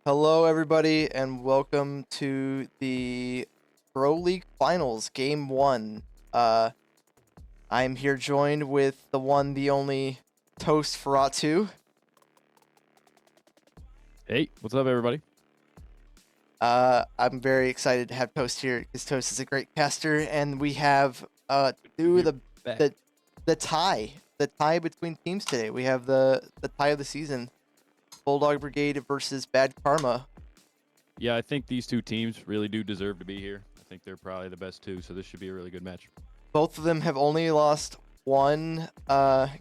Hello, everybody, and welcome to the BroLeague Finals, Game 1. I'm here joined with the one, the only, Toast Ferratu. Hey, what's up, everybody? I'm very excited to have Toast here, because Toast is a great caster, and we have the tie between teams today. We have the tie of the season, Bulldog Brigade versus Bad Karma. Yeah, I think these two teams really do deserve to be here. I think they're probably the best two, so this should be a really good match. Both of them have only lost one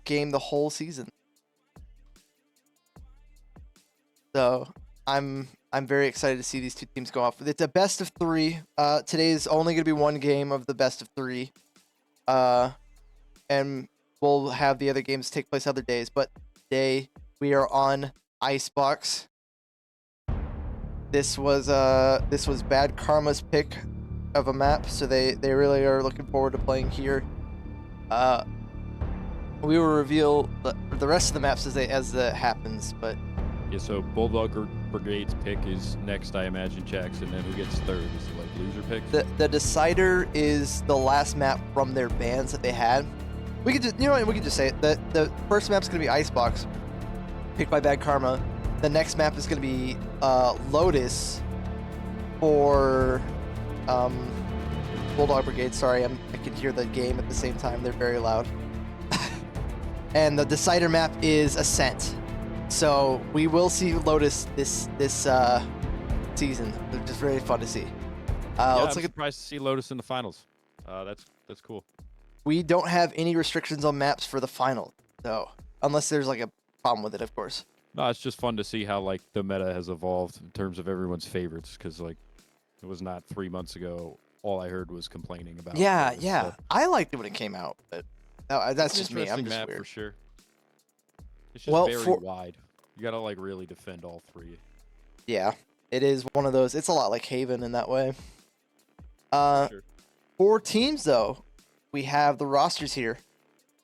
game the whole season. So I'm very excited to see these two teams go off. It's a best of three. Today's only going to be one game of the best of three. And we'll have the other games take place other days. But today we are on Icebox. This was Bad Karma's pick of a map, so they really are looking forward to playing here. We will reveal the rest of the maps as it happens, but Yeah, so Bulldog Brigade's pick is next, I imagine, checks, and then who gets third? Is it like loser pick? the decider is the last map from their bans that they had. We could just, we could just say it. The first map's gonna be Icebox, picked by Bad Karma. The next map is gonna be Lotus for Bulldog Brigade. Sorry, I can hear the game at the same time. They're very loud. And the decider map is Ascent. So we will see Lotus this season. They're just very fun to see. I'm surprised to see Lotus in the finals. That's cool. We don't have any restrictions on maps for the final, so unless there's like a problem with it, of course. No, it's just fun to see how like the meta has evolved in terms of everyone's favorites, because like it was not 3 months ago. All I heard was complaining about. Yeah, Lotus, yeah. so. I liked it when it came out, but that's It's just an me. I'm interesting just map weird. for sure. It's just very for- wide. You gotta like really defend all three. Yeah, it is one of those. It's a lot like Haven in that way. Sure. For teams though, we have the rosters here.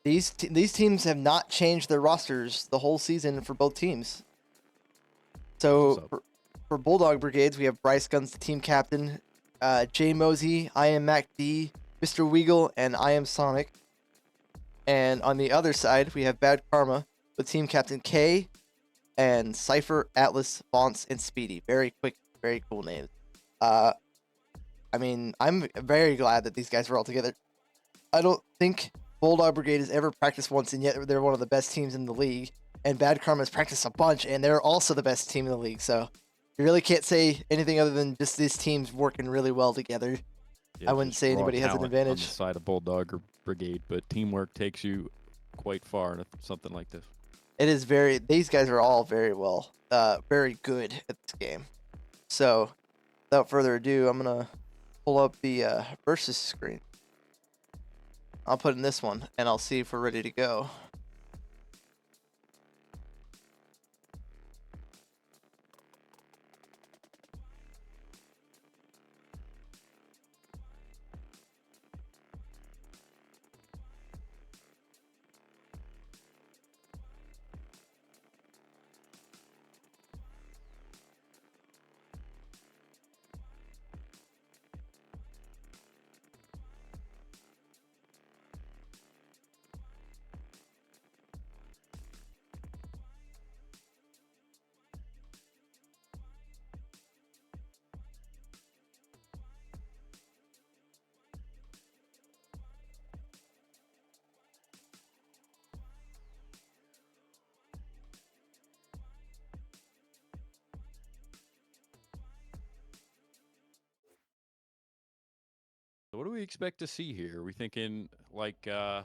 These teams have not changed their rosters the whole season for both teams. So for Bulldog Brigades, we have Bryce Guns, the team captain, Jay Mosey, I am Mac D, Mr. Weagle, and I am Sonic. And on the other side, we have Bad Karma with team captain K and Cypher, Atlas, Bonce, and Speedy. Very quick, very cool names. I mean, I'm very glad that these guys are all together. I don't think Bulldog Brigade has ever practiced once, and yet they're one of the best teams in the league. And Bad Karma has practiced a bunch, and they're also the best team in the league. So you really can't say anything other than just these teams working really well together. Yeah, I wouldn't say raw anybody has an talent advantage. on the side of Bulldog or Brigade, but teamwork takes you quite far in something like this. It is these guys are all very well, very good at this game. So without further ado, I'm going to pull up the versus screen. I'll put in this one, and I'll see if we're ready to go. So what do we expect to see here? Are we thinking like I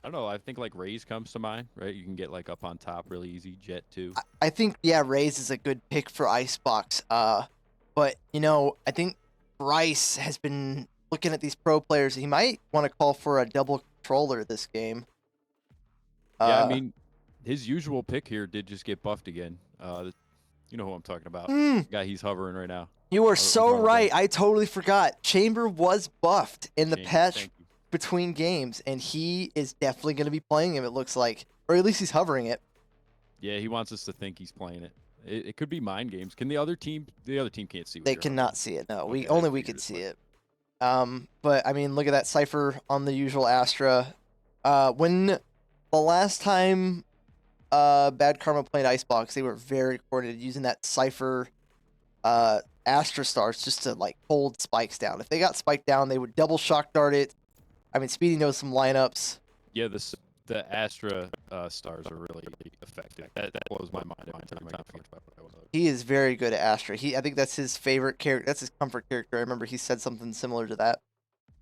don't know, I think like Raze comes to mind, right? You can get like up on top really easy, Jet too. I think, yeah, Raze is a good pick for Icebox. But, I think Bryce has been looking at these pro players. He might want to call for a double controller this game. Yeah, I mean, his usual pick here did just get buffed again. You know who I'm talking about. The guy he's hovering right now. You are so right. I totally forgot. Chamber was buffed in the patch between games, and he is definitely going to be playing him, it looks like. Or at least he's hovering it. Yeah, he wants us to think he's playing it. It could be mind games. Can the other team? The other team can't see. What They you're cannot hunting. see it. No, Okay, only I we figured could as see much. it. But I mean, look at that Cypher on the usual Astra. When the last time Bad Karma played Icebox, they were very coordinated using that Cypher Astra stars just to like hold spikes down. If they got spiked down, they would double shock dart it. I mean, Speedy knows some lineups. Yeah, the Astra stars are really effective. That blows my mind every time I talk about it. He is very good at Astra. I think that's his favorite character. That's his comfort character. I remember he said something similar to that.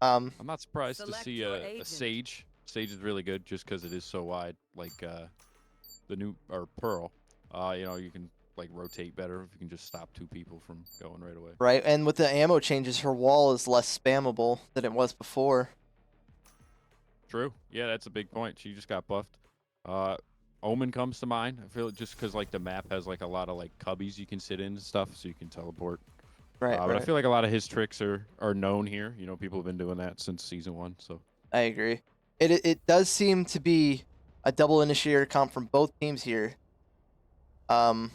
I'm not surprised to Select see your a agent. Sage. Sage is really good just because it is so wide. Like the new or Pearl. You know, you can like rotate better if you can just stop two people from going right away. Right, and with the ammo changes, her wall is less spammable than it was before. True. Yeah, that's a big point. She just got buffed. Omen comes to mind. I feel just because like the map has like a lot of like cubbies you can sit in and stuff, so you can teleport. Right, But I feel like a lot of his tricks are known here. You know, people have been doing that since season 1. So I agree. It does seem to be a double initiator comp from both teams here. And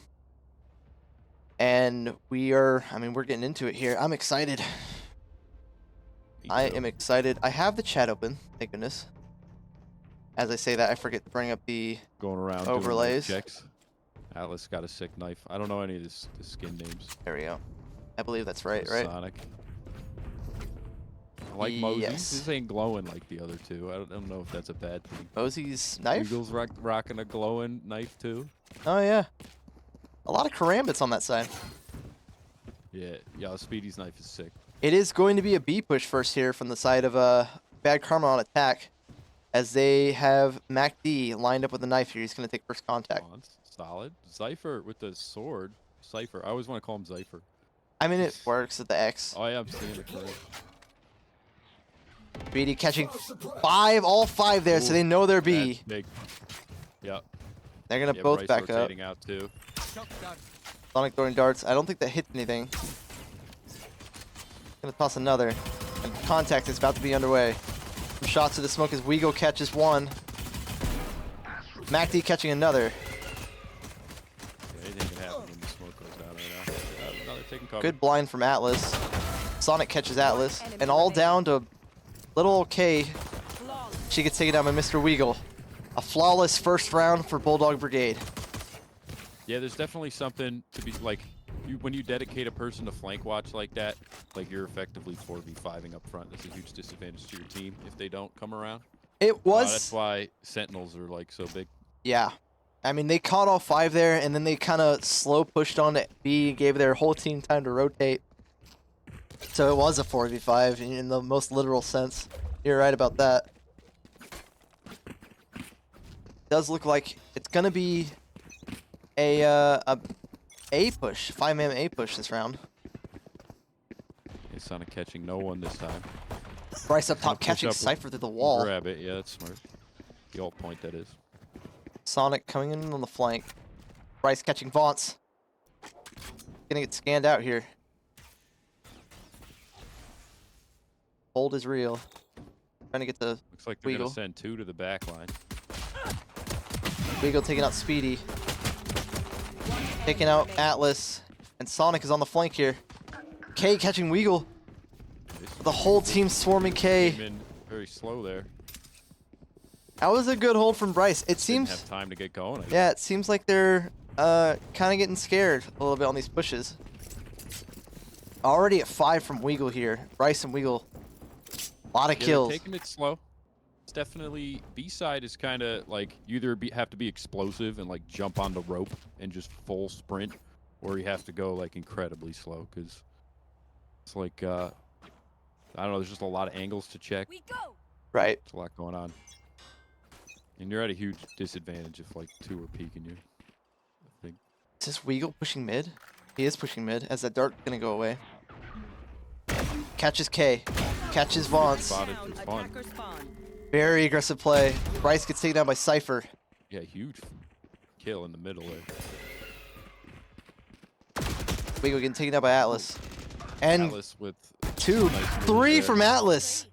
we're getting into it here. I'm excited. I am excited. I have the chat open, thank goodness. As I say that, I forget to bring up the going around overlays. doing checks. Atlas got a sick knife. I don't know any of the skin names. There we go. I believe that's right, Sonic. I like Mosey's. Yes. This ain't glowing like the other two. I don't know if that's a bad thing. Mosey's knife? Eagles rocking a glowing knife too. Oh, yeah. A lot of karambits on that side. Yeah, Speedy's knife is sick. It is going to be a B push first here from the side of Bad Karma on attack, as they have MacD lined up with a knife here. He's going to take first contact. Solid. Zypher with the sword. Cypher. I always want to call him Zypher. I mean, it works at the X. Oh, yeah, I'm seeing it correct. Speedy catching all five there, so they know they're B. That's big. Yep. They're going to Yeah, both Bryce back up. rotating out too. Sonic throwing darts. I don't think that hit anything. Gonna toss another. And contact is about to be underway. Some shots to the smoke as Weagle catches one. MacD catching another. Yeah, anything can happen when the smoke goes down right now. Another taking cover. Good blind from Atlas. Sonic catches Atlas. And all down to little K. She gets taken down by Mr. Weagle. A flawless first round for Bulldog Brigade. Yeah, there's definitely something to be like, when you dedicate a person to flank watch like that, like you're effectively 4v5ing up front. That's a huge disadvantage to your team if they don't come around. It was. That's why Sentinels are like so big. Yeah. I mean, they caught all five there, and then they kind of slow pushed on to B, gave their whole team time to rotate. So it was a 4v5 in the most literal sense. You're right about that. Does look like it's gonna be a push, 5-man A push this round. Hey, Sonic catching no one this time. Bryce up top Push catching up, Cypher through the wall. Grab it. Yeah, that's smart. The alt point that is. Sonic coming in on the flank. Bryce catching Vaunts. Gonna get scanned out here. Hold is real. Trying to get the Looks like they're gonna Weagle. send 2 to the back line. Weagle taking out Speedy. Taking out Atlas. And Sonic is on the flank here. K catching Weagle. The whole team swarming K. Came in very slow there. That was a good hold from Bryce. It Didn't seems, have time to get going. yeah, it seems like they're kind of getting scared a little bit on these pushes. Already at 5 from Weagle here. Bryce and Weagle. A lot of Yeah, kills. they're taking it slow. It's definitely B side is kind of like you either have to be explosive and like jump on the rope and just full sprint, or you have to go like incredibly slow because it's like I don't know. There's just a lot of angles to check. We go. Right. There's a lot going on, and you're at a huge disadvantage if like 2 are peeking you. I think. Is this Weagle pushing mid? He is pushing mid as that dart gonna go away. Catches K. Catches Vaunts. Spotted for fun. Attacker spawn. Very aggressive play. Bryce gets taken down by Cypher. Yeah, huge kill in the middle there. Weagle getting taken down by Atlas. And Atlas with 2, nice move 3 there. from Atlas.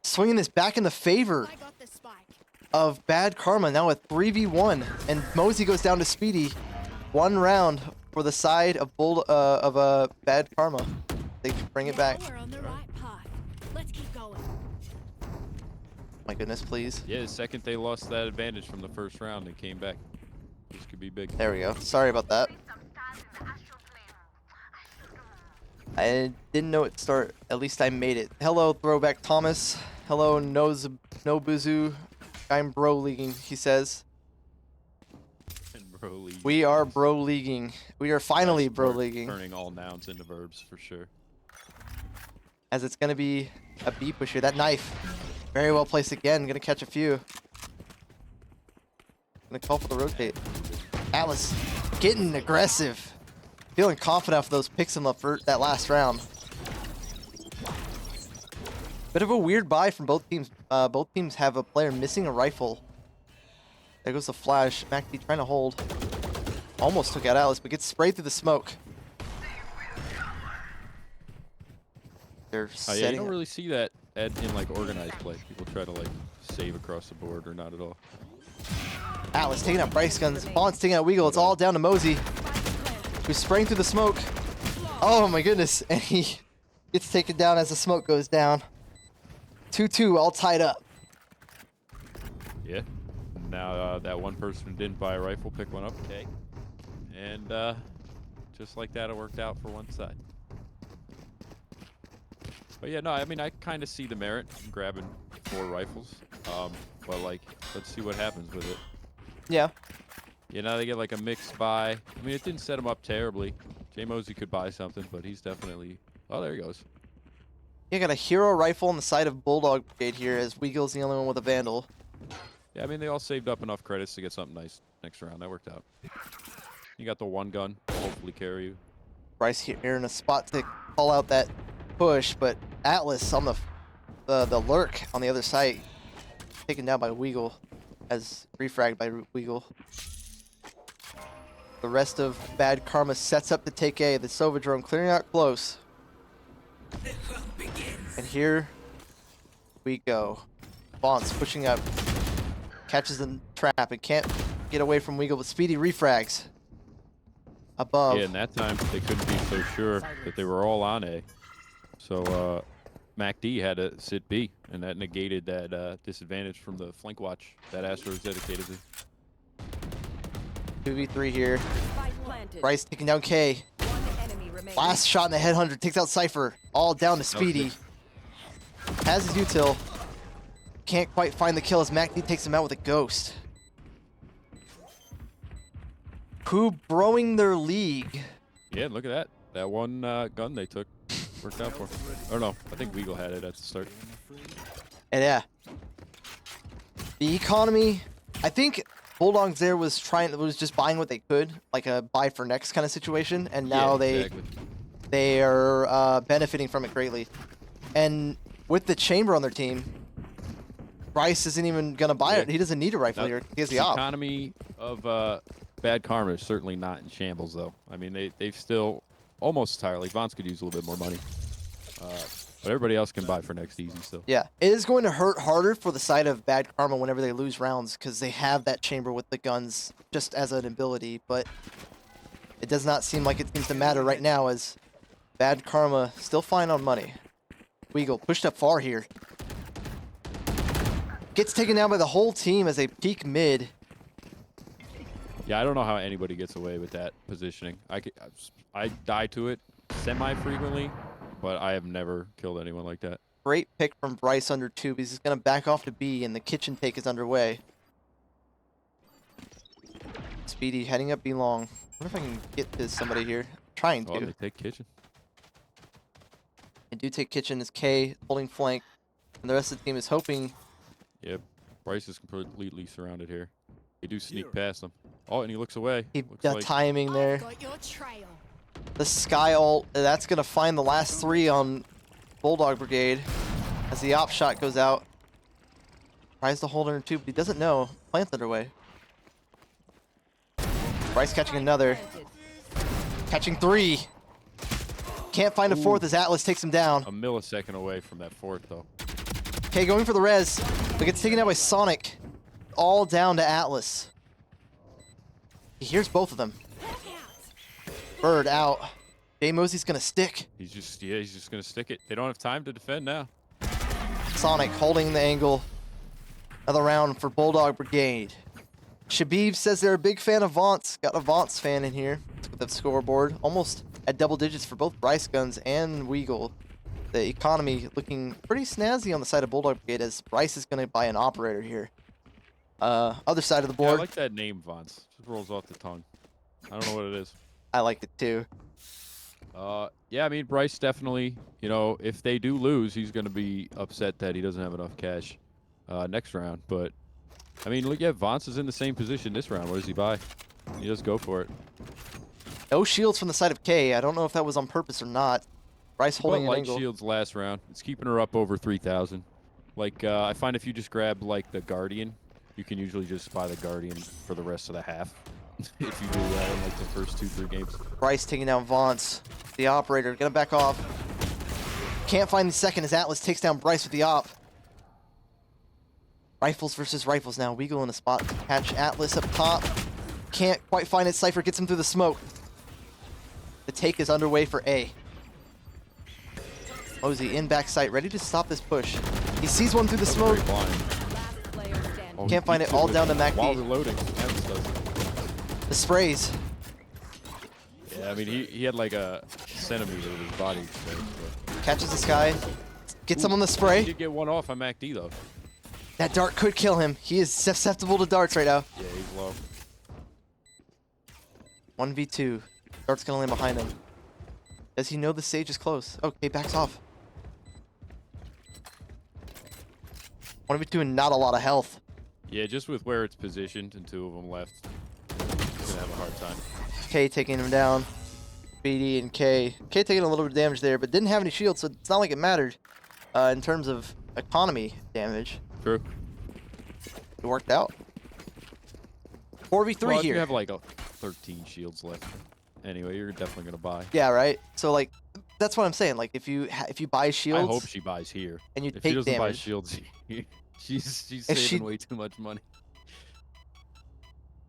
Swinging this back in the favor I got the spike. of Bad Karma now with 3v1. And Mosey goes down to Speedy. 1 round for the side of Bad Karma. They bring it back. We're on the right path. Let's keep going. My goodness, please. Yeah, the second they lost that advantage from the first round, they came back. This could be big. There we go. Sorry about that. I didn't know it start. At least I made it. Hello, Throwback Thomas. Hello, Nobuzu. I'm BroLeaguing, he says. BroLeague. We are BroLeaguing. We are finally BroLeaguing. Turning all nouns into verbs for sure. As it's gonna be a B push here. That knife, very well placed again. Gonna catch a few. Gonna call for the rotate. Atlas getting aggressive. Feeling confident after those picks in that last round. Bit of a weird buy from both teams. Both teams have a player missing a rifle. There goes the flash. MacD trying to hold. Almost took out Atlas, but gets sprayed through the smoke. They're Oh, yeah, you setting don't up. really see that in like organized play. People try to like save across the board or not at all. Atlas taking out Bryce guns. Bond's taking out Weagle. It's all down to Mosey, who's spraying through the smoke. Oh my goodness. And he gets taken down as the smoke goes down. 2-2, all tied up. Yeah. Now that one person who didn't buy a rifle pick one up. Okay. And just like that, it worked out for one side. But yeah, no, I mean, I kind of see the merit in grabbing 4 rifles. But like, let's see what happens with it. Yeah. You know, they get like a mixed buy. I mean, it didn't set him up terribly. J Mosey could buy something, but he's definitely... Oh, there he goes. You got a hero rifle on the side of Bulldog Brigade here, as Weagle's the only one with a Vandal. Yeah, I mean, they all saved up enough credits to get something nice next round. That worked out. You got the one gun, hopefully carry you. Bryce here in a spot to call out that push, but Atlas on the lurk on the other side, taken down by Weagle, as refragged by Weagle. The rest of Bad Karma sets up to take A. The Sova drone clearing out close. And here we go. Bonds pushing up. Catches the trap and can't get away from Weagle, but Speedy refrags. Above. Yeah, and that time they couldn't be so sure that they were all on A. So MacD had to sit B, and that negated that disadvantage from the flank watch that Astro is dedicated to. 2v3 here. Bryce taking down K. Last shot in the headhunter takes out Cypher. All down to Speedy. Has his util. Can't quite find the kill as MacD takes him out with a ghost. Who broing their league? Yeah, look at that. That one gun they took worked out for. Oh no, I think Weagle had it at the start. And yeah. The economy, I think Bulldog there was just buying what they could, like a buy for next kind of situation, and now yeah, they are benefiting from it greatly. And with the chamber on their team, Bryce isn't even gonna buy it. He doesn't need a rifle here. He has the op. Economy of Bad Karma is certainly not in shambles though. I mean, they've still almost entirely. Vons could use a little bit more money, but everybody else can buy for next easy still. Yeah, it is going to hurt harder for the side of Bad Karma whenever they lose rounds because they have that chamber with the guns just as an ability, but it does not seem like it seems to matter right now as Bad Karma still fine on money. Weagle pushed up far here. Gets taken down by the whole team as they peek mid. Yeah, I don't know how anybody gets away with that positioning. I die to it semi-frequently, but I have never killed anyone like that. Great pick from Bryce under tube. He's just going to back off to B, and the kitchen take is underway. Speedy heading up B long. I wonder if I can get to somebody here. Trying to. Oh, they take kitchen. I do take kitchen as K holding flank, and the rest of the team is hoping. Yep, Bryce is completely surrounded here. They do sneak past him. Oh, and he looks away. The timing there. Got your trail. The Sky ult, that's going to find the last 3 on Bulldog Brigade as the op shot goes out. Tries to hold under 2, but he doesn't know. Plant's underway. Bryce catching another. Catching 3. Can't find a 4th as Atlas takes him down. A millisecond away from that 4th, though. Okay, going for the res, but gets taken out by Sonic. All down to Atlas. He hears both of them. Bird out. Jay Mosey's gonna stick. He's just gonna stick it. They don't have time to defend now. Sonic holding the angle. Another round for Bulldog Brigade. Shabib says they're a big fan of Vaunts. Got a Vaunts fan in here with the scoreboard. Almost at double digits for both Bryce Guns and Weagle. The economy looking pretty snazzy on the side of Bulldog Brigade as Bryce is going to buy an operator here. Other side of the Yeah, board. I like that name, Vance. Just rolls off the tongue. I don't know what it is. I like it too. Yeah, I mean, Bryce definitely, you know, if they do lose, he's going to be upset that he doesn't have enough cash next round. But, I mean, look, yeah, Vance is in the same position this round. What does he buy? He just go for it. No shields from the side of K. I don't know if that was on purpose or not. Bryce holding an light angle. shields last round. It's keeping her up over 3,000. Like, I find if you just grab, like, the Guardian, you can usually just buy the Guardian for the rest of the half. If you do that in, like, the first 2-3 games. Bryce taking down Vaunts. The operator gonna back off. Can't find the second as Atlas takes down Bryce with the op. Rifles versus rifles now. Weagle in a spot to catch Atlas up top. Can't quite find it. Cypher gets him through the smoke. The take is underway for A. Mosey in backside, ready to stop this push. He sees one through the smoke. Oh, Can't find it. All down to While MacD. reloading. The sprays. Yeah, I mean, he had like a centimeter of his body. Catches this guy. Gets him on the He spray. did get one off on MacD, though. That dart could kill him. He is susceptible to darts right now. Yeah, he's low. 1v2. Dart's gonna land behind him. Does he know the stage is close? Okay, backs off. 1v2 and not a lot of health. Yeah, just with where it's positioned and 2 of them left. He's gonna have a hard time. K taking him down. BD and K. K taking a little bit of damage there, but didn't have any shields, so it's not like it mattered in terms of economy damage. True. It worked out. 4v3 Well, if here. you have like 13 shields left. Anyway, you're definitely gonna buy. Yeah, right. So like, that's what I'm saying. Like, if you buy shields, I hope she buys here. and you If she take doesn't buy damage, shields, she's If saving she- way too much money.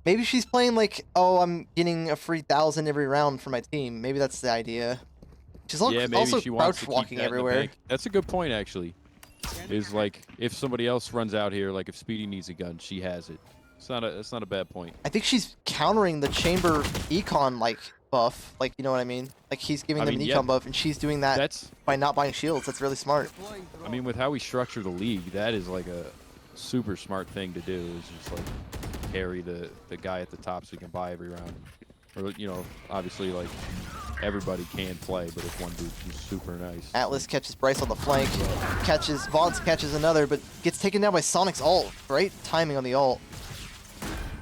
maybe she's playing like, oh, I'm getting a free 1,000 every round for my team. Maybe that's the idea. She's Yeah, maybe also she wants to crouch keep walking that in the everywhere. bank. That's a good point, actually. Is like if somebody else runs out here, like if Speedy needs a gun, she has it. It's not a bad point. I think she's countering the chamber econ like buff, like, you know what I mean? Like, he's giving them an econ buff, and she's doing that That's by not buying shields. That's really smart. I mean, with how we structure the league, that is like a super smart thing to do. Is just like carry the guy at the top so he can buy every round. Or, you know, obviously like everybody can play, but if one dude's just super nice. Atlas catches Bryce on the flank, catches Vaunts, catches another, but gets taken down by Sonic's ult. Great timing on the ult.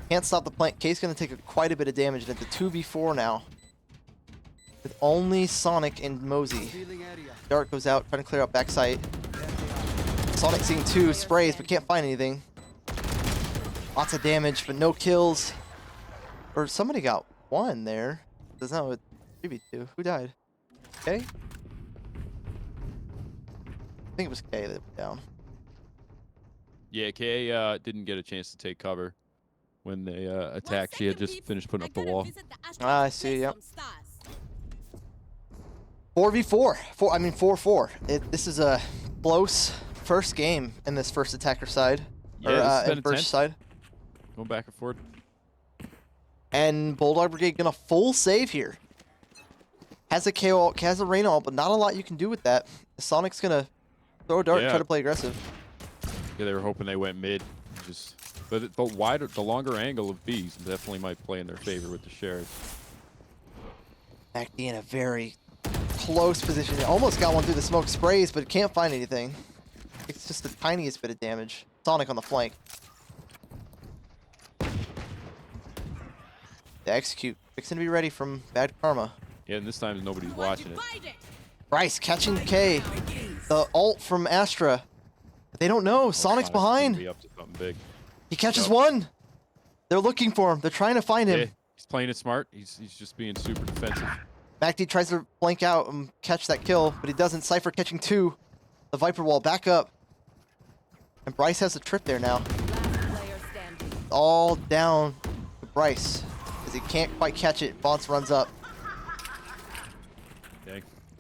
Can't stop the plant. K's gonna take quite a bit of damage, and it's a 2v4 now. With only Sonic and Mosey. Dart goes out, trying to clear out backside. Sonic seeing 2 sprays, but can't find anything. Lots of damage, but no kills. Or somebody got 1 there. Does not with 3v2. Who died? K? I think it was K that went down. Yeah, Kay didn't get a chance to take cover when they attacked. She had just finished putting up the wall. Ah, I see, yep. 4v4. 4-4. This is a close first game in this first attacker side. Yeah, this has been and first intense. side. Going back and forth. And Bulldog Brigade gonna full save here. Has a KO ult, has a rain ult, but not a lot you can do with that. Sonic's gonna throw a dart, Yeah. try to play aggressive. Yeah, they were hoping they went mid. But the longer angle of B's definitely might play in their favor with the sheriff. MacD in a very close position. Almost got one through the smoke sprays, but can't find anything. It's just the tiniest bit of damage. Sonic on the flank. They execute. Fixing to be ready from Bad Karma. Yeah, and this time nobody's watching it. Bryce catching K. The ult from Astra. They don't know. Sonic's Sonic's gonna behind. be up to something big. He catches Yep. one. They're looking for him. They're trying to find him. Yeah, he's playing it smart. He's just being super defensive. MacD tries to flank out and catch that kill, but he doesn't. Cypher catching 2. The Viper wall back up. And Bryce has a trip there now. All down to Bryce. Because he can't quite catch it. Vaunts runs up.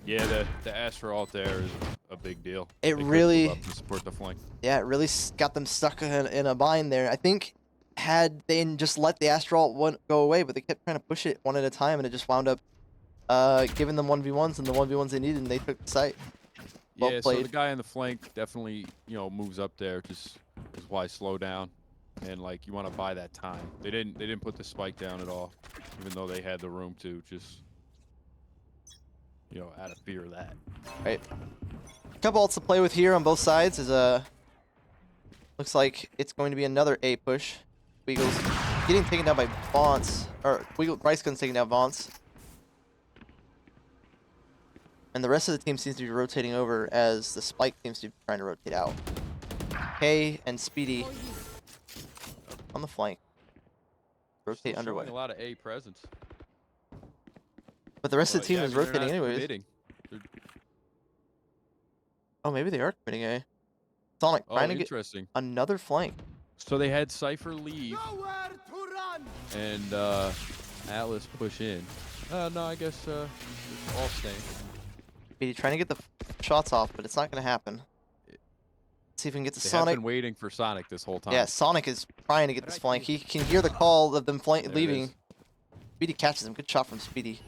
Yeah, the Astra ult there is a big deal. It They couldn't really- move up to support the flank. Yeah, it really got them stuck in a bind there. I think had they just let the Astral go away, but they kept trying to push it one at a time, and it just wound up giving them 1v1s and the 1v1s they needed, and they took the site. Well Yeah, so the played. guy on the flank definitely, moves up there. Just is why slow down, and like you want to buy that time. They didn't put the spike down at all, even though they had the room to. Just out of fear of that. Right. A couple ults to play with here on both sides is looks like it's going to be another A push. Weagle's getting taken down by Vaunce, or Bryce Gun's taking down Vaunce. And the rest of the team seems to be rotating over as the Spike seems to be trying to rotate out. K and Speedy on the flank. Rotate Still underway. showing a lot of A presence. But the rest of the team Yeah, I is mean, they're rotating not anyways. committing. Oh, maybe they are committing A. Sonic Oh, trying to get interesting. another flank. So they had Cypher leave and Atlas push in. No, I guess all staying. Speedy trying to get the shots off, but it's not going to happen. Let's see if we can get to They have Sonic. been waiting for Sonic this whole time. Yeah, Sonic is trying to get this flank. He can hear the call of them There it leaving. is. Speedy catches him. Good shot from Speedy.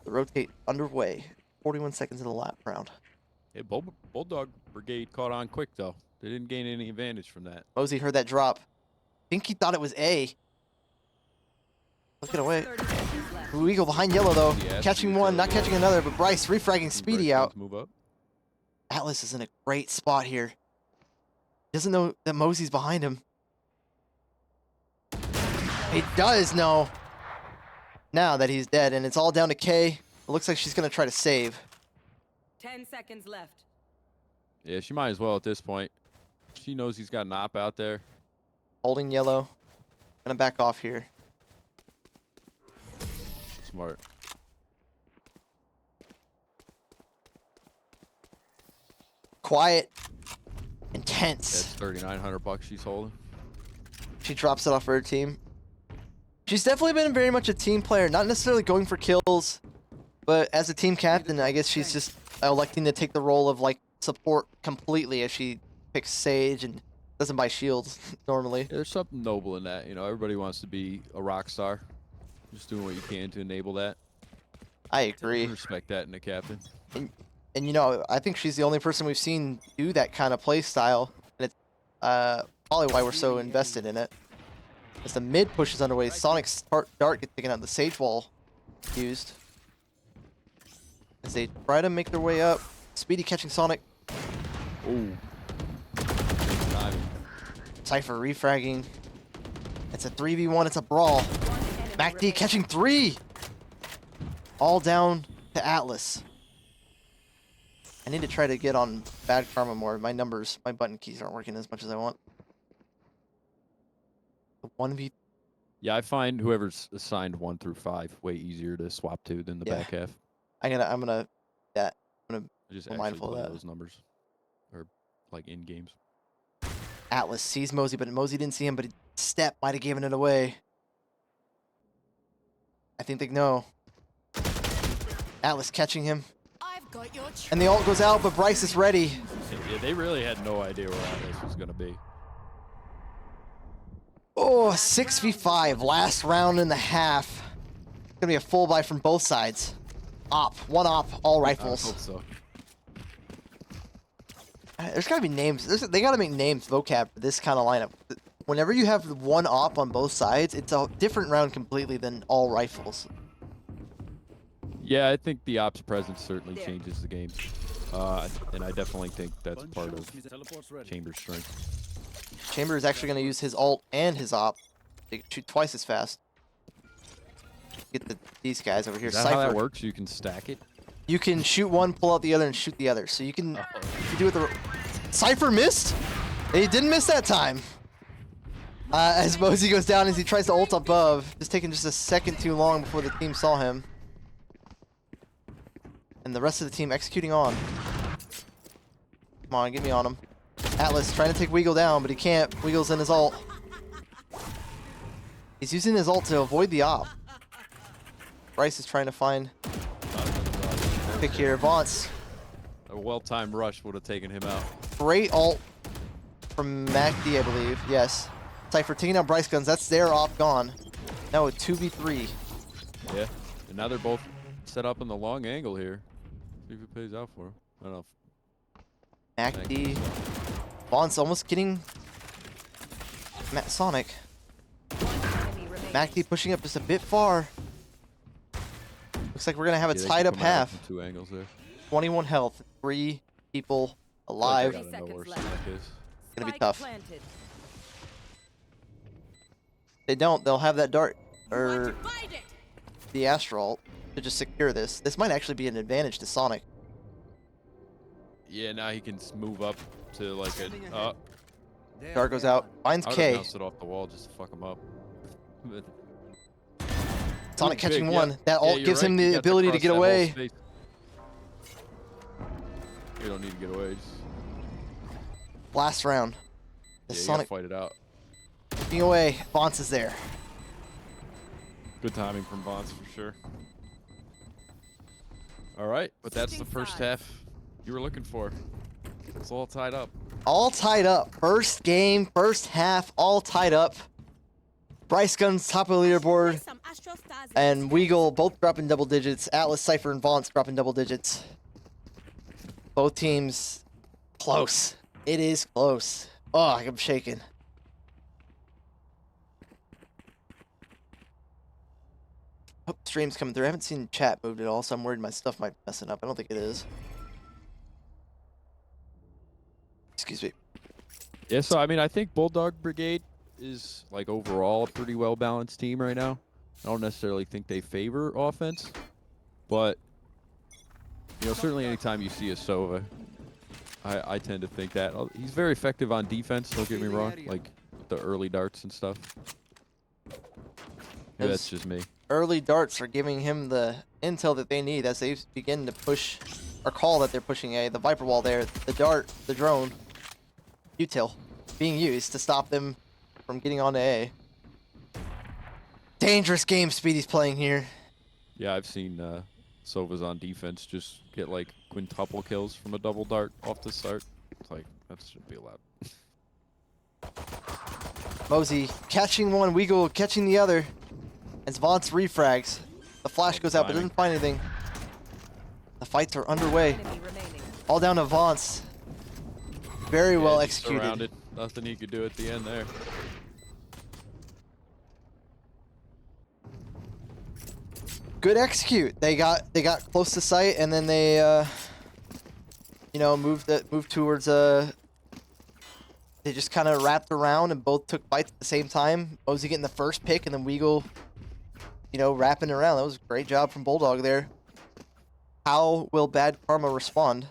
The rotate underway. 41 seconds in the lap round. Hey, Bulldog Brigade caught on quick though. They didn't gain any advantage from that. Mosey heard that drop. I think he thought it was A. Let's get away. Blue Eagle behind yellow though. Yeah, Catching Speedy one, killed not the catching another, but Bryce refragging Speedy Bryce out. Jones Move up. Atlas is in a great spot here. He doesn't know that Mosey's behind him. He does know now that he's dead, and it's all down to K. It looks like she's going to try to save. 10 seconds left. Yeah, she might as well at this point. She knows he's got an op out there. Holding yellow. Gonna back off here. Smart. Quiet. That's Intense. $3,900 she's holding. She drops it off for her team. She's definitely been very much a team player. Not necessarily going for kills, but as a team captain, I guess she's just electing to take the role of like support completely as she picks Sage and doesn't buy shields normally. Yeah, there's something noble in that. Everybody wants to be a rock star. Just doing what you can to enable that. I agree. Respect that in a captain. And I think she's the only person we've seen do that kind of play style. And it's probably why we're so invested in it. As the mid push is underway, Sonic's dart gets taken out, the Sage Wall used. As they try to make their way up. Speedy catching Sonic. Ooh. Cypher refragging. It's a 3v1, it's a brawl. MacD catching 3! All down to Atlas. I need to try to get on Bad Karma more. My button keys aren't working as much as I want. The 1v... Yeah, I find whoever's assigned 1 through 5 way easier to swap to than the Yeah. back half. I'm gonna I just Be actually mindful of play that. those numbers. Or like in games. Atlas sees Mosey, but Mosey didn't see him, but Step might have given it away. I think they know. Atlas catching him. I've got your And the ult goes out, but Bryce is ready. Yeah, they really had no idea where Atlas was gonna be. Oh, 6v5, last round and a half. It's gonna be a full buy from both sides. One op, all I rifles. hope so. There's gotta be names. They gotta make names, vocab for this kind of lineup. Whenever you have one op on both sides, it's a different round completely than all rifles. Yeah, I think the ops presence certainly changes the game. And I definitely think that's part of Chamber's strength. Chamber is actually gonna use his ult and his op. They can shoot twice as fast. Get these guys over here. Is that how that Cypher. works? You can stack it? You can shoot one, pull out the other, and shoot the other. So you can if you do it the Cypher missed. He didn't miss that time. As Mosey goes down as he tries to ult above, just taking just a second too long before the team saw him. And the rest of the team executing on. Come on, get me on him. Atlas trying to take Weagle down, but he can't. Weagle's in his ult. He's using his ult to avoid the op. Bryce is trying to find pick here. Vance, A well-timed rush would have taken him out. great ult from MacD, I believe. Yes. Cypher taking out Bryce Guns. That's their off gone. Now a 2v3. Yeah. And now they're both set up in the long angle here. See if it pays out for him. I don't know. MacD. Vance almost getting Sonic. Enemy remaining. MacD pushing up just a bit far. Looks like we're going to have a Yeah, they tied can up come at it half. from 2 angles there. 21 health. 3 people I alive. gotta know 30 where seconds Sonic is. Gonna be Spike tough. planted. They don't. They'll have that dart Want or to fight it? the Astral to just secure this. This might actually be an advantage to Sonic. Yeah, now he can move up to like a. Dart goes out. Finds I would K. have bounced it off the wall just to fuck him up. But Sonic Big, catching yeah. one. That Yeah, ult you're gives right. him You the got ability to cross get that whole away. space. You don't need to get away. Just, Last round. The yeah, you Sonic gotta fight it out. getting away. Vance is there. Good timing from Vance for sure. All right, but that's the Switching first sides. half you were looking for. It's all tied up. All tied up. First game, first half, all tied up. Bryce Guns top of the leaderboard. Some Astro Stars And Weagle both dropping double digits. Atlas, Cypher, and Vance dropping double digits. Both teams close. It is close. Oh, I'm shaking. Hope stream's coming through. I haven't seen chat moved at all, so I'm worried my stuff might be messing up. I don't think it is. Excuse me. Yeah, so I mean, I think Bulldog Brigade is like overall a pretty well balanced team right now. I don't necessarily think they favor offense, but you know, certainly anytime you see a Sova, I tend to think that he's very effective on defense. Don't get me wrong, like with the early darts and stuff. Maybe that's just me. Early darts are giving him the intel that they need as they begin to push, or call that they're pushing A. The Viper Wall there, the dart, the drone, util being used to stop them from getting onto A. Dangerous game Speedy's playing here. Yeah, I've seen Sovas on defense just get like quintuple kills from a double dart off the start. It's like, that shouldn't be allowed. Mosey catching one, Weagle catching the other. As Vance refrags. The flash goes out but doesn't find anything. The fights are underway. Enemy remaining. All down to Vance. Very well Yeah, just executed. surrounded. Nothing he could do at the end there. Good execute. They got close to sight and then they you know, moved towards they just kind of wrapped around and both took bites at the same time. Mosey getting the first pick and then Weagle, you know, wrapping around. That was a great job from Bulldog there. How will Bad Karma respond?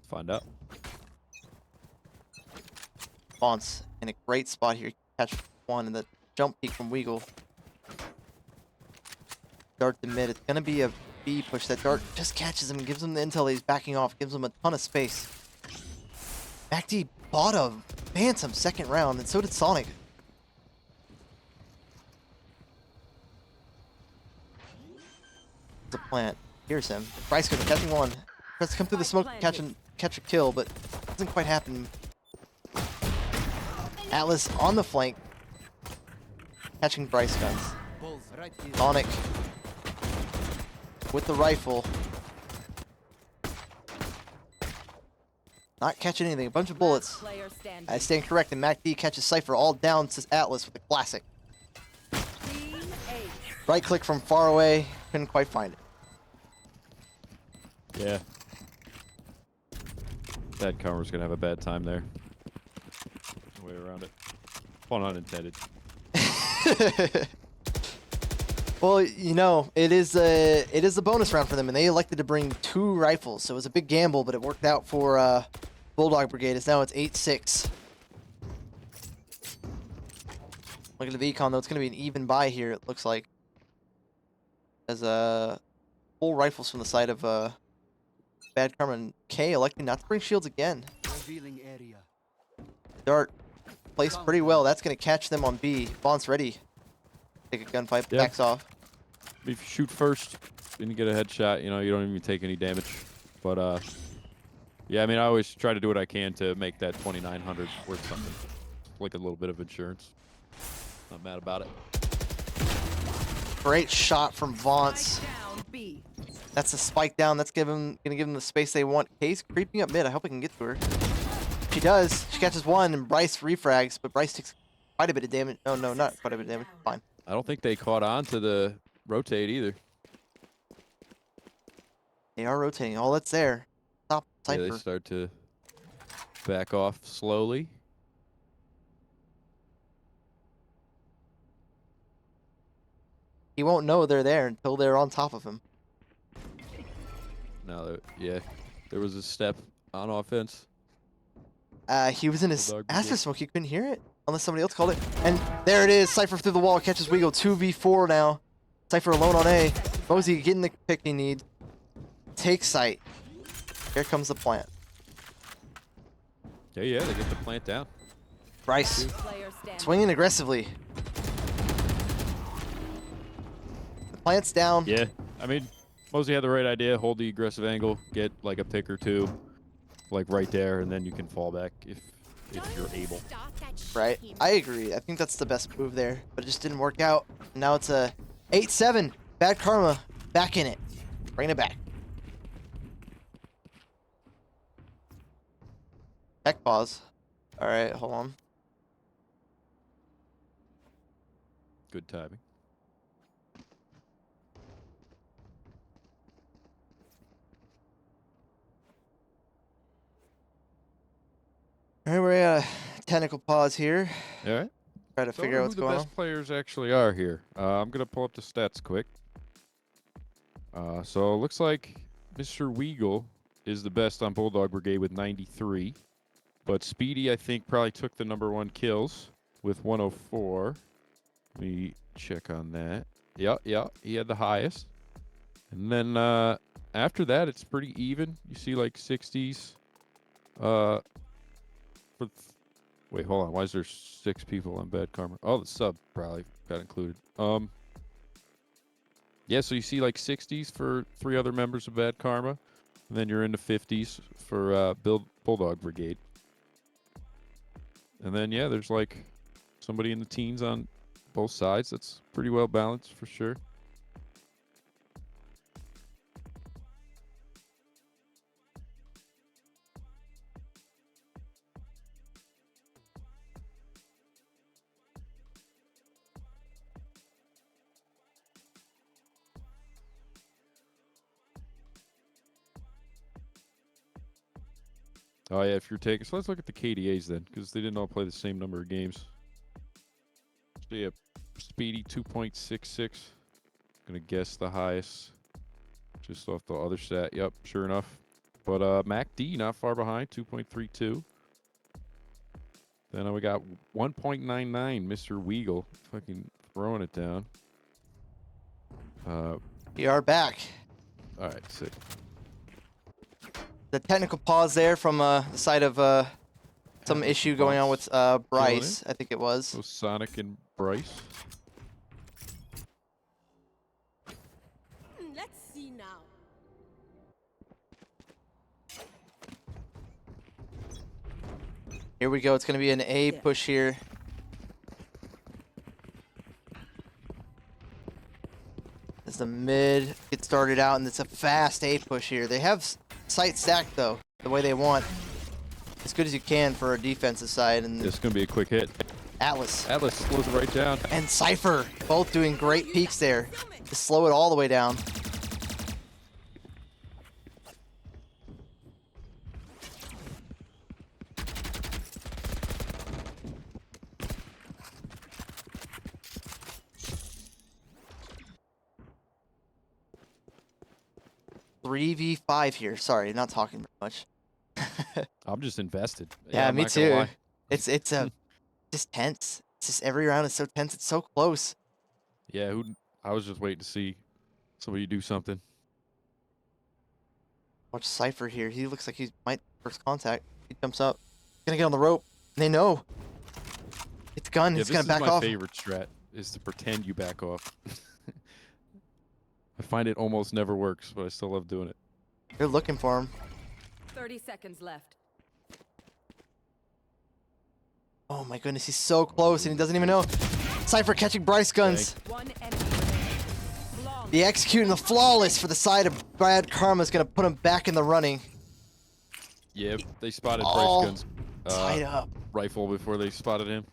Find out. Vance in a great spot here. Catch one and the jump peek from Weagle. Dart to mid. It's gonna be a B push. That dart just catches him and gives him the intel that he's backing off. Gives him a ton of space. MacD bought a Phantom second round, and so did Sonic. The plant. Here's him. Bryce could catching one. Tries to come through the smoke, catch a kill, but doesn't quite happen. Atlas on the flank. Catching Bryce Guns. Sonic with the rifle. Not catching anything. A bunch of bullets. Player standing. I stand corrected. MacD catches Cypher all down to Atlas with the classic. Team A. Right click from far away. Couldn't quite find it. Yeah. Bad Karma's gonna have a bad time there. No way around it. Pun unintended. Well, you know, it is a bonus round for them, and they elected to bring 2 rifles, so it was a big gamble, but it worked out for Bulldog Brigade. It's now 8-6. Looking at the econ, though, it's going to be an even buy here, it looks like. As full rifles from the side of Bad Karma and K electing not to bring shields again. Dart placed pretty well. That's going to catch them on B. Vance ready. Take a gunfight, Yeah. backs off. If you shoot first, then you get a headshot. You know, you don't even take any damage. But yeah, I mean, I always try to do what I can to make that 2,900 worth something, like a little bit of insurance. Not mad about it. Great shot from Vaunce. Spike down B. That's a spike down. That's gonna give them the space they want. Case creeping up mid. I hope I can get to her. She does. She catches one, and Bryce refrags, but Bryce takes quite a bit of damage. Oh no, not quite a bit of damage. Fine. I don't think they caught on to the rotate either. They are rotating. All that's there. Stop Yeah, Cypher. they start to back off slowly. He won't know they're there until they're on top of him. Now, yeah, there was a step on offense. He was in his Bulldog Astro Brigade. Smoke. You couldn't hear it unless somebody else called it. And there it is. Cypher through the wall. Catches Weagle. 2v4 now. Cypher alone on A. Mosey getting the pick he need. Take sight. Here comes the plant. Yeah, they get the plant down. Bryce Player standing. swinging aggressively. The plant's down. Yeah, I mean, Mosey had the right idea. Hold the aggressive angle, get like a pick or two, like right there, and then you can fall back if you're able. Stop that Right. shit. I agree. I think that's the best move there, but it just didn't work out. Now it's a 8-7. Bad Karma back in it. Bringing it back. Tech pause. All right, hold on. Good timing. All right, we're at a technical pause here. All right. Try to So figure out what's who going the on. best players actually are here. I'm gonna pull up the stats quick. So it looks like Mr. Weagle is the best on Bulldog Brigade with 93, but Speedy I think probably took the #1 kills with 104. Let me check on that. Yeah, he had the highest. And then after that, it's pretty even. You see like 60s. Wait, hold on. Why is there 6 people on Bad Karma? Oh, the sub probably got included. Yeah, so you see like 60s for 3 other members of Bad Karma, and then you're into 50s for Bulldog Brigade. And then yeah, there's like somebody in the teens on both sides. That's pretty well balanced for sure. Oh yeah, if you're taking, so let's look at the KDAs then, because they didn't all play the same number of games. So yeah, Speedy 2.66. Gonna guess the highest, just off the other stat. Yep, sure enough. But Mac D not far behind, 2.32. Then we got 1.99, Mr. Weagle, fucking throwing it down. We are back. All right, sick. The technical pause there from the side of some issue going on with Bryce, I think it was. So Sonic and Bryce. Let's see now. Here we go. It's going to be an A push here. As the mid gets started out, and it's a fast A push here. They have sight stacked, though, the way they want. As good as you can for a defensive side. And This is gonna be a quick hit. Atlas Atlas slows it right down. and Cypher both doing great peaks there to slow it all the way down. Three v 5 here. Sorry, not talking very much. I'm just invested. Yeah, I'm me not gonna too. lie. It's just tense. It's just every round is so tense. It's so close. Yeah, I was just waiting to see somebody do something. Watch Cypher here. He looks like he might first contact. He jumps up. Gonna get on the rope. And they know. It's gun. Yeah, It's this gonna is back my off. favorite strat, is to pretend you back off. find it almost never works, but I still love doing it. They're looking for him. 30 seconds left. Oh my goodness, he's so close and he doesn't even know. Cypher catching Bryce guns. One enemy remaining. Flawless. The executing the flawless for the side of Bad Karma is going to put him back in the running. Yep, they spotted All Bryce Guns tied up. rifle before they spotted him.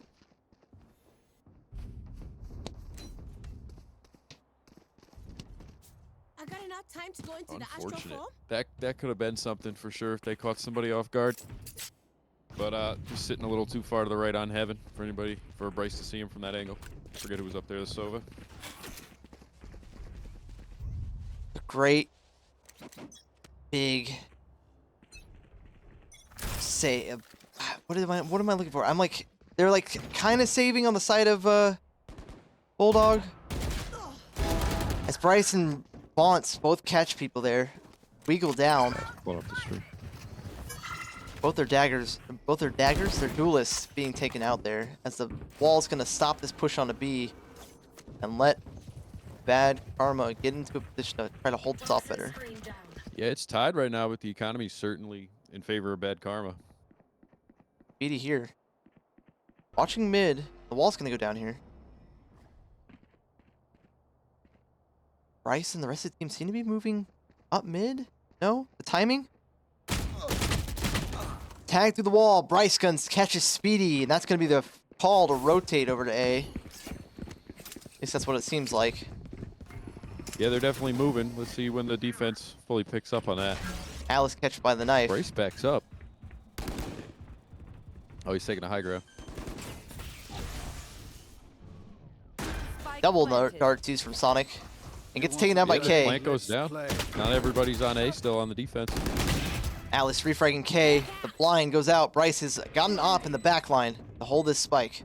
I got enough time to go into the astral Unfortunate. form. That could have been something for sure if they caught somebody off guard. But just sitting a little too far to the right on heaven for anybody, for Bryce to see him from that angle. Forget who was up there, the Sova. A great big say. What am I looking for? I'm like, they're like kind of saving on the side of Bulldog. As Bryce and Bonts both catch people there. Wiggle down. Blown up the stream. Both their daggers, their duelists being taken out there. As the wall's gonna stop this push on a B and let Bad Karma get into a position to try to hold this off better. Yeah, it's tied right now, but the economy certainly in favor of Bad Karma. Beatty here. Watching mid. The wall's gonna go down here. Bryce and the rest of the team seem to be moving up mid. No? The timing? Tag through the wall. Bryce guns catches Speedy, and that's gonna be the call to rotate over to A. At least that's what it seems like. Yeah, they're definitely moving. Let's see when the defense fully picks up on that. Alice catch by the knife. Bryce backs up. Oh, he's taking a high ground. Spike Double planted. darts used from Sonic. And gets taken down by Yeah, the K. flank goes down. Not everybody's on A, still on the defense. Alice refragging K. The blind goes out. Bryce has got an op in the back line to hold this spike.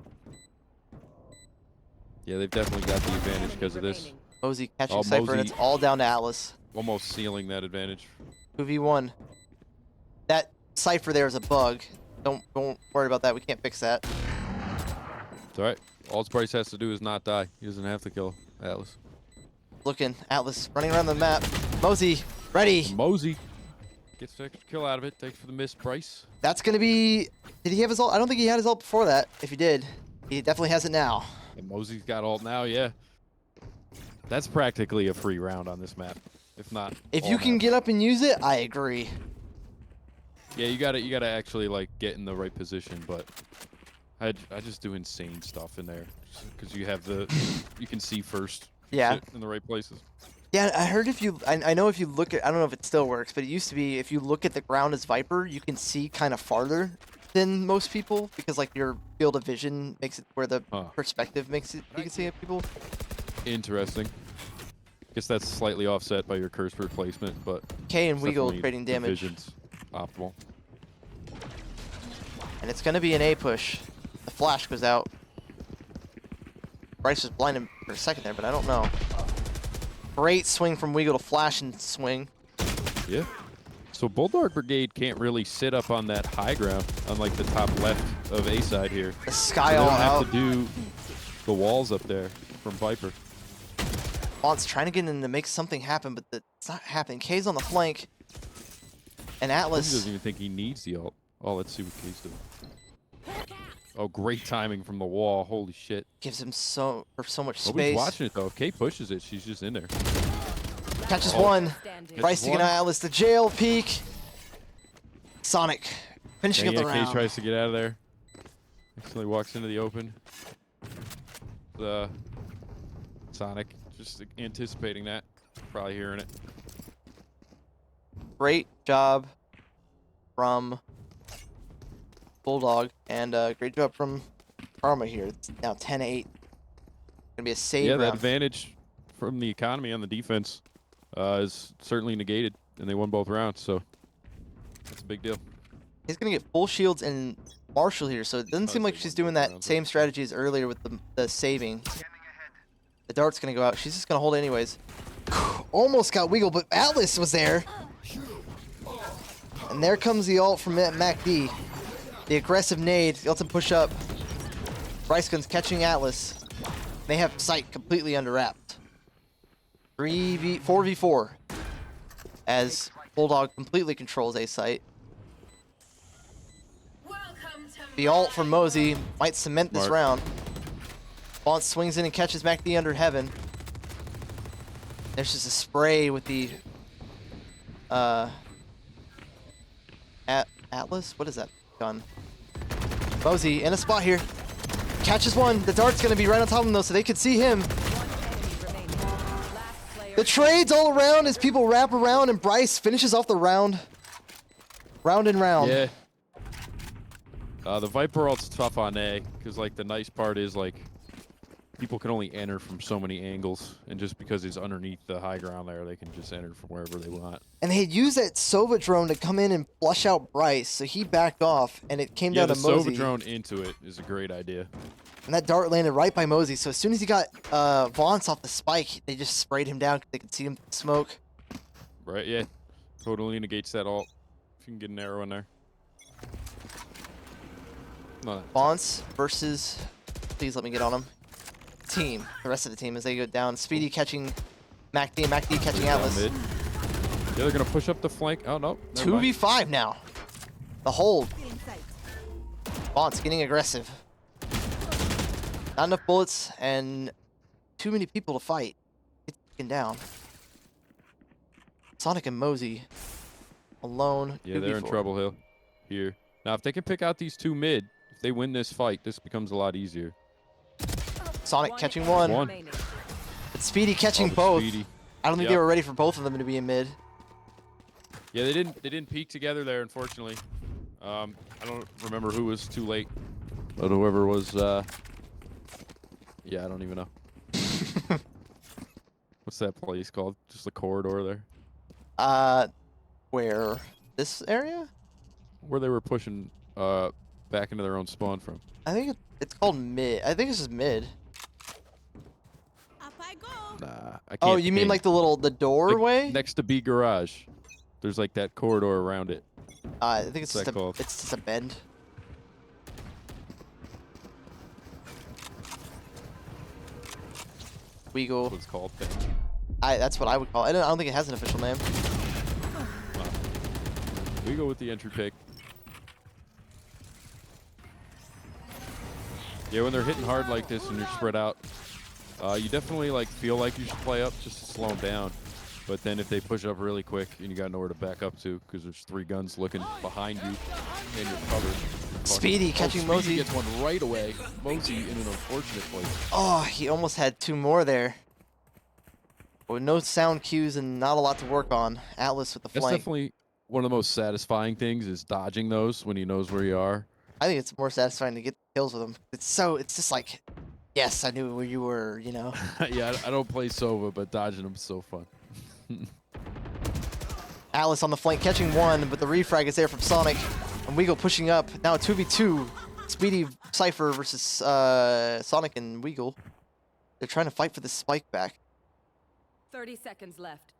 Yeah, they've definitely got the advantage because of this. Remaining. Mosey catching Oh, Cypher, and Mosey. it's all down to Atlas. Almost sealing that advantage. 2v1. That Cypher there is a bug. Don't worry about that. We can't fix that. It's alright. All Bryce has to do is not die. He doesn't have to kill Atlas. Looking. Atlas running around the map. Mosey, ready. Mosey gets the extra kill out of it. Thanks for the miss, Bryce. That's going to be... Did he have his ult? I don't think he had his ult before that. If he did, he definitely has it now. And Mosey's got ult now, yeah. That's practically a free round on this map. If not, If all you can map. get up and use it, I agree. Yeah, you gotta actually like get in the right position, but I just do insane stuff in there because you have you can see first. Yeah. Sit in the right places. Yeah, I heard if you... I know if you look at... I don't know if it still works, but it used to be if you look at the ground as Viper, you can see kind of farther than most people because like your field of vision makes it where the perspective makes it... You can see it, people. Interesting. Guess that's slightly offset by your curse replacement, but K and it's Weagle definitely trading the damage. vision's optimal. And it's going to be an A push. The flash goes out. Bryce was blinded for a second there, but I don't know. Great swing from Weagle to flash and swing. Yeah. So Bulldog Brigade can't really sit up on that high ground on like the top left of A side here. The So sky they all don't have out. to do the walls up there from Viper. Mont's trying to get in to make something happen, but it's not happening. K's on the flank. And He Atlas... doesn't even think he needs the ult. Oh, let's see what K's doing. Oh, great timing from the wall. Holy shit. gives him so much Nobody's space. watching it though. If K pushes it, she's just in there. Catches Oh. one. Standing. Bryce Catches taking one. Atlas to jail peak. Sonic finishing up the K round. tries to get out of there. Accidentally walks into the open. The Sonic just anticipating that. Probably hearing it. Great job from Bulldog and great job from Karma here. It's now 10-8. Gonna be a save Yeah, that round. advantage from the economy on the defense is certainly negated, and they won both rounds, so that's a big deal. He's gonna get full shields and Marshall here, so it doesn't seem like she's doing that same strategy as earlier with the saving. The dart's gonna go out. She's just gonna hold it anyways. Almost got Wiggle, but Atlas was there. And there comes the ult from MacD. The aggressive nade, the ultimate push up. Bryce Guns catching Atlas. They have sight completely under wrapped. 4v4 as Bulldog completely controls A site. The ult from Mosey might cement this round. Vaunt swings in and catches MacD under heaven. There's just a spray with the Atlas? What is that gun? Mosey in a spot here. Catches one. The dart's going to be right on top of him, though, so they can see him. The trades all around as people wrap around, and Bryce finishes off the round. Round and round. Yeah. The Viper ult's tough on A, because, like, the nice part is, like, people can only enter from so many angles, and just because he's underneath the high ground there, they can just enter from wherever they want. And they had used that Sova drone to come in and flush out Bryce, so he backed off, and it came down to Mosey. The Sova drone into it is a great idea. And that dart landed right by Mosey, so as soon as he got Vance off the spike, they just sprayed him down because they could see him smoke. Right, yeah. Totally negates that ult. If you can get an arrow in there. No. Vance versus... Please let me get on him. Team. The rest of the team as they go down. Speedy catching MacD, and MacD catching Atlas. Mid. Yeah, they're going to push up the flank. Oh, no. 2v5 now. The hold. Vance getting aggressive. Not enough bullets and too many people to fight. It's taken down. Sonic and Mosey alone. Yeah, they're in trouble here. Now, if they can pick out these two mid, if they win this fight, this becomes a lot easier. Sonic catching one. But Speedy catching both. Speedy. I don't think they were ready for both of them to be in mid. Yeah, they didn't peek together there, unfortunately. I don't remember who was too late, but whoever was. Yeah, I don't even know. What's that place called? Just the corridor there. Where? This area? Where they were pushing back into their own spawn from. I think it's called mid. I think this is mid. Up I go. Nah, I can't. Oh, you mean like the doorway? Like next to B garage. There's like that corridor around it. I think it's What's it's just a bend. Weagle. That's what it's called. That's what I would call it. I don't think it has an official name. We go with the entry pick. Yeah, when they're hitting hard like this and you're spread out, you definitely like feel like you should play up just to slow them down. But then if they push up really quick and you got nowhere to back up to because there's 3 guns looking behind you and you're covered. Speedy catching Mosey. Speedy gets one right away. Mosey in an unfortunate place. Oh, he almost had 2 more there. With no sound cues and not a lot to work on. Atlas with the That's flank. definitely one of the most satisfying things is dodging those when he knows where you are. I think it's more satisfying to get kills with him. It's just like, yes, I knew where you were, you know. Yeah, I don't play Sova, but dodging them is so fun. Atlas on the flank catching one, but the refrag is there from Sonic. And Weagle pushing up. Now a 2v2. Speedy Cypher versus Sonic and Weagle. They're trying to fight for the spike back. 30 seconds left.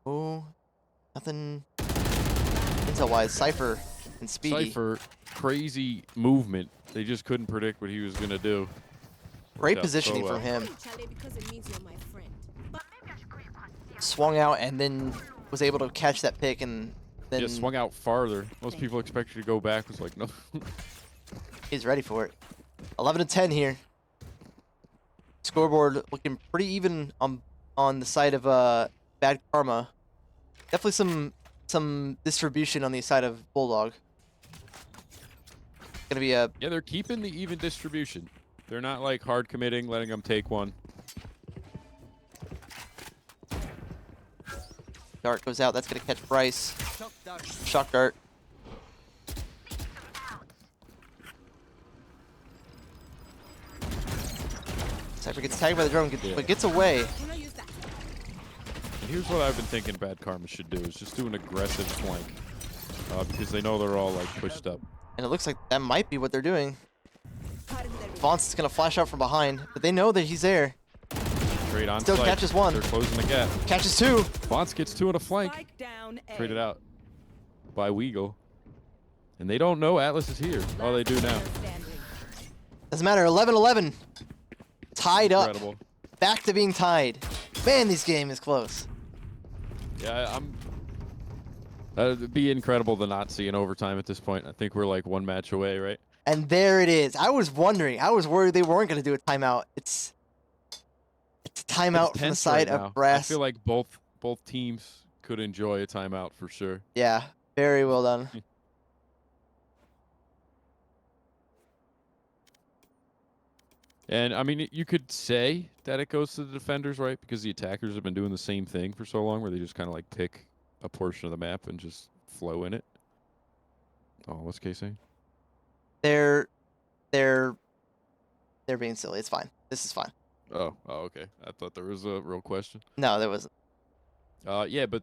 Oh, nothing intel-wise. Cypher and Speedy. Cypher, crazy movement. They just couldn't predict what he was going to do. Great Yeah, positioning so well. from him. Charlie, because it means you're my friend. But Swung out and then was able to catch that pick and then Yeah, swung out farther. Most people expect you to go back. Was like, no. he's ready for it. 11-10 here. Scoreboard looking pretty even on the side of Bad Karma. Definitely some distribution on the side of Bulldog. Gonna be a Yeah, they're keeping the even distribution. They're not like hard committing, letting them take one. dart goes out. That's gonna catch Bryce. Shock dart. Cypher gets tagged by the drone, but gets away. can I use that? And here's what I've been thinking Bad Karma should do, is just do an aggressive flank. Because they know they're all like pushed up. And it looks like that might be what they're doing. Vance is gonna flash out from behind, but they know that he's there. Trade on Still site. catches one. They're closing the gap. Catches 2. Vance gets 2 on a flank. Spike down A. Traded out by Weagle. And they don't know Atlas is here. Oh, they do now. Standing. Doesn't matter. 11-11. Tied up. Incredible. back to being tied. Man, this game is close. Yeah, it'd be incredible to not see an overtime at this point. I think we're like one match away, right? And there it is. I was wondering. I was worried they weren't going to do a timeout. It's a timeout from the tense side right of now. Brass. I feel like both teams could enjoy a timeout for sure. Yeah, very well done. And I mean, you could say that it goes to the defenders, right? Because the attackers have been doing the same thing for so long, where they just kind of like pick a portion of the map and just flow in it. Oh, what's Kay saying? They're being silly. It's fine. This is fine. Oh, okay. I thought there was a real question. No, there wasn't. Yeah, but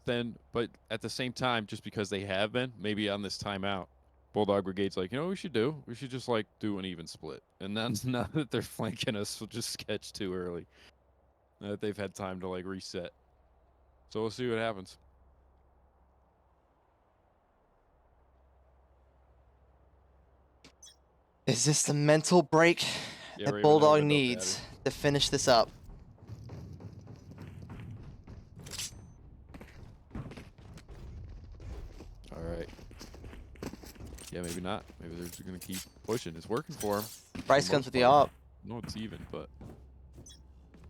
at the same time, just because they have been, maybe on this timeout, Bulldog Brigade's like, you know what we should do? We should just like do an even split. And then now that they're flanking us, we'll just sketch too early. Now that they've had time to like reset. So we'll see what happens. Is this the mental break Yeah, that Raven, Bulldog opened up needs to finish this up? All right. Yeah, maybe not. Maybe they're just gonna keep pushing. It's working for him. Bryce comes with the op. No, it's even, but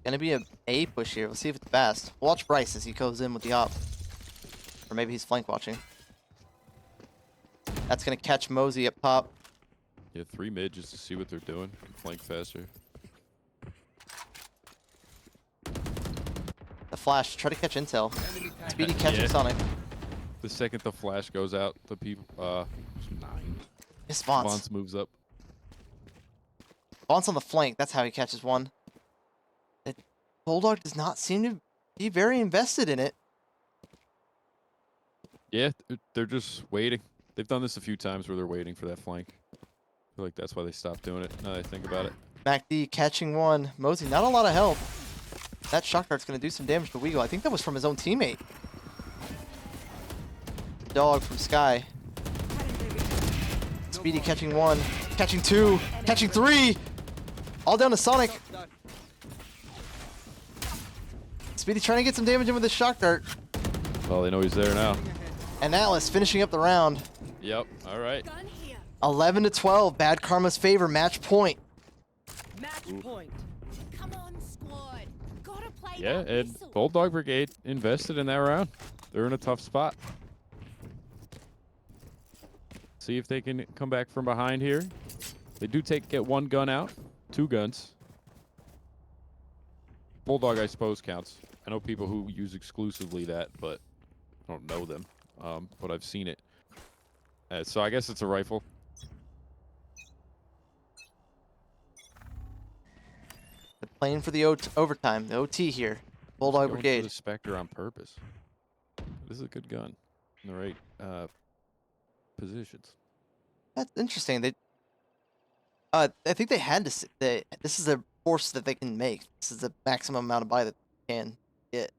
Gonna be a push here. Let's see if it's fast. Watch Bryce as he goes in with the op. Or maybe he's flank watching. That's gonna catch Mosey up top. yeah, 3 mid just to see what they're doing. Can flank faster. The flash. Try to catch intel. Speedy catching Yeah. Sonic. The second the flash goes out, the people 9. His Vance. Vance moves up. Vance on the flank. That's how he catches one. Bulldog does not seem to be very invested in it. Yeah, they're just waiting. They've done this a few times where they're waiting for that flank. I feel like that's why they stopped doing it. Now that I think about it. MacD catching one. Mosey, not a lot of help. That shock dart's going to do some damage to Weagle. I think that was from his own teammate. Dog from Sky. Speedy catching one. Catching two. Catching three. All down to Sonic. Speedy trying to get some damage in with his shock dart. Well, they know he's there now. And Atlas finishing up the round. Yep. All right. Gun here. 11 to 12. Bad Karma's favor. Match point. Match point. Come on, squad. Gotta play Yeah, that and whistle. Bulldog Brigade invested in that round. They're in a tough spot. See if they can come back from behind here. They do get 1 gun out, 2 guns. Bulldog, I suppose, counts. I know people who use exclusively that, but I don't know them. But I've seen it. So I guess it's a rifle. They're playing for the overtime. The OT here. Bulldog Going for Brigade. the Spectre on purpose. This is a good gun. In the right positions. That's interesting. I think they had to. This is a force that they can make. This is the maximum amount of buy that they can get.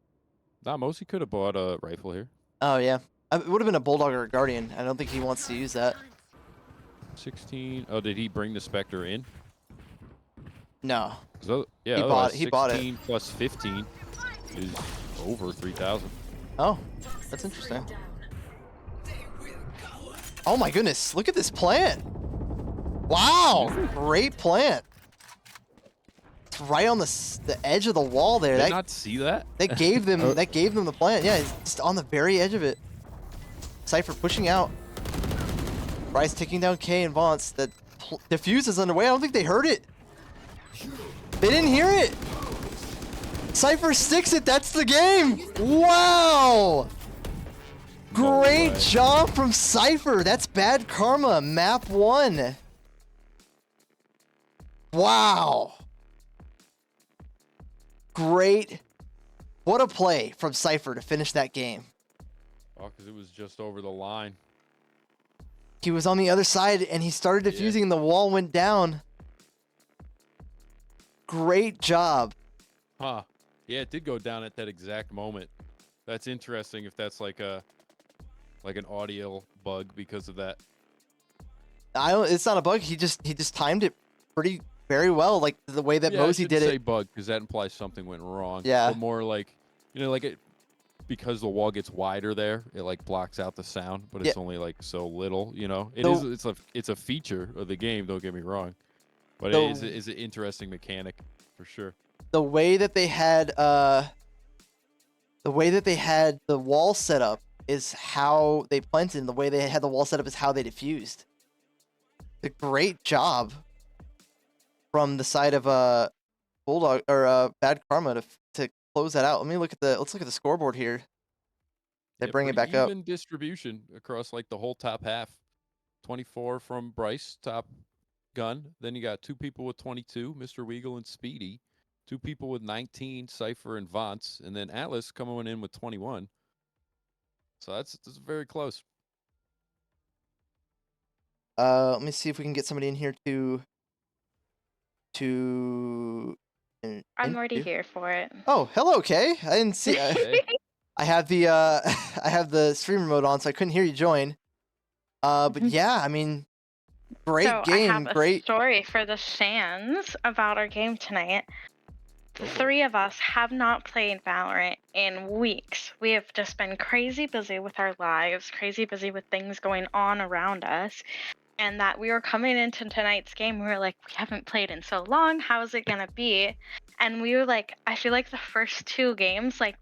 Nah, Mosey could have bought a rifle here. Oh yeah, it would have been a Bulldog or a Guardian. I don't think he wants to use that. 16. Oh, did he bring the Spectre in? No. So, yeah, He bought it. 16 plus 15 is over 3,000. Oh, that's interesting. Oh my goodness! Look at this plant. Wow, great plant. It's right on the edge of the wall there. Did I not see that? That gave them the plant. Yeah, it's just on the very edge of it. Cypher pushing out. Bryce taking down K and Vance. The defuse is underway. I don't think they heard it. They didn't hear it. Cypher sticks it. That's the game. Wow. Great job from Cypher. That's Bad Karma. Map 1. Wow. Great. What a play from Cypher to finish that game. Oh, because it was just over the line. He was on the other side and he started defusing and the wall went down. Great job. Huh. Yeah, it did go down at that exact moment. That's interesting if that's like an audio bug because of that. It's not a bug. He just timed it pretty very well. Like the way that Yeah, I Mosey shouldn't did say it. bug because that implies something went wrong. Yeah. But more like, like it because the wall gets wider there, it like blocks out the sound, but it's only like so little. It's a feature of the game. Don't get me wrong, but it is an interesting mechanic for sure. The way that they had the wall set up is how they planted, and the way they had the wall set up is how they diffused. A great job from the side of Bulldog or Bad Karma to close that out. Let's look at the scoreboard here. They bring it back up. Even distribution across like the whole top half. 24 from Bryce, top gun. Then you got 2 people with 22, Mr. Weagle and Speedy. 2 people with 19, Cypher and Vance, and then Atlas coming in with 21. So that's very close. Let me see if we can get somebody in here I'm already here for it. Oh, hello, Kay. I didn't see. Hey. I have the I have the streamer mode on, so I couldn't hear you join. But yeah, I mean, great So game. I have a story for the fans about our game tonight. The 3 of us have not played Valorant in weeks. We have just been crazy busy with our lives, crazy busy with things going on around us. And that we were coming into tonight's game, we were like, we haven't played in so long, how is it gonna be? And we were like, I feel like the first 2 games, like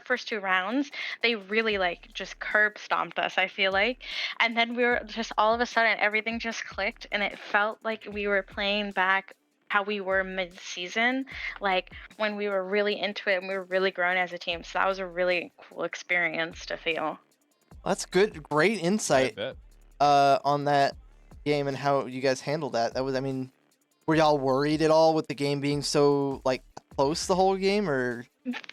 first 2 rounds, they really like just curb stomped us, I feel like. And then we were just all of a sudden everything just clicked and it felt like we were playing back how we were mid-season, like when we were really into it and we were really growing as a team. So that was a really cool experience to feel. That's good. Great insight on that game and how you guys handled that. That was, I mean, were y'all worried at all with the game being so like close the whole game, or?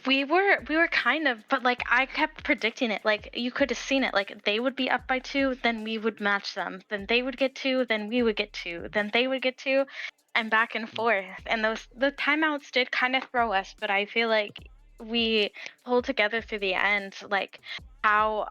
We were kind of, but like I kept predicting it. Like you could have seen it. Like they would be up by 2, then we would match them. Then they would get 2, then we would get 2, then they would get 2, and back and forth. And the timeouts did kind of throw us, but I feel like we pulled together through the end. Like how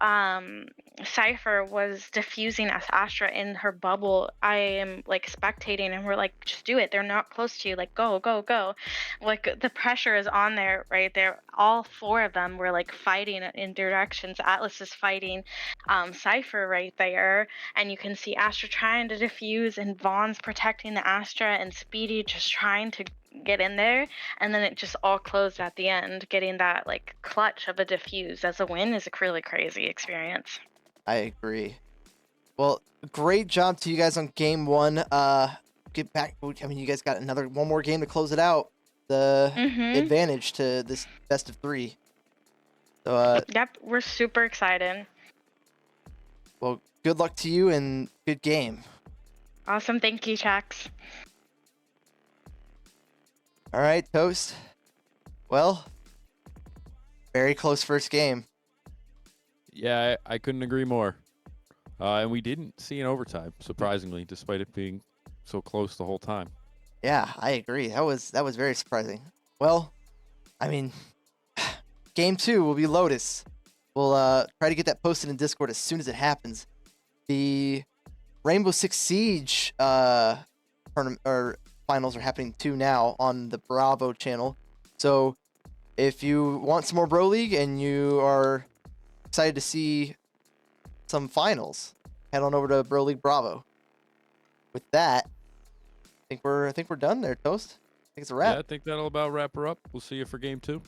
Cypher was diffusing as Astra in her bubble. I am like spectating and we're like, just do it. They're not close to you. Like go, go, go. Like the pressure is on there right there. All 4 of them were like fighting in directions. Atlas is fighting Cypher right there. And you can see Astra trying to diffuse and Vaughn's protecting the Astra and Speedy just trying to get in there, and then it just all closed at the end. Getting that like clutch of a diffuse as a win is a really crazy experience. I agree. Well, great job to you guys on game 1. Get back. I mean, you guys got one more game to close it out. The advantage to this best of 3. So yep, we're super excited. Well, good luck to you and good game. Awesome, thank you, Chax. All right, Toast. Well, very close first game. Yeah, I couldn't agree more. And we didn't see an overtime, surprisingly, despite it being so close the whole time. Yeah, I agree. That was very surprising. Well, I mean, game 2 will be Lotus. We'll try to get that posted in Discord as soon as it happens. The Rainbow Six Siege tournament or finals are happening too now on the Bravo channel. So if you want some more BroLeague and you are excited to see some finals, head on over to BroLeague Bravo. With that, I think we're done there, Toast. I think it's a wrap. Yeah, I think that'll about wrap her up. We'll see you for game 2.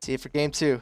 See you for game 2.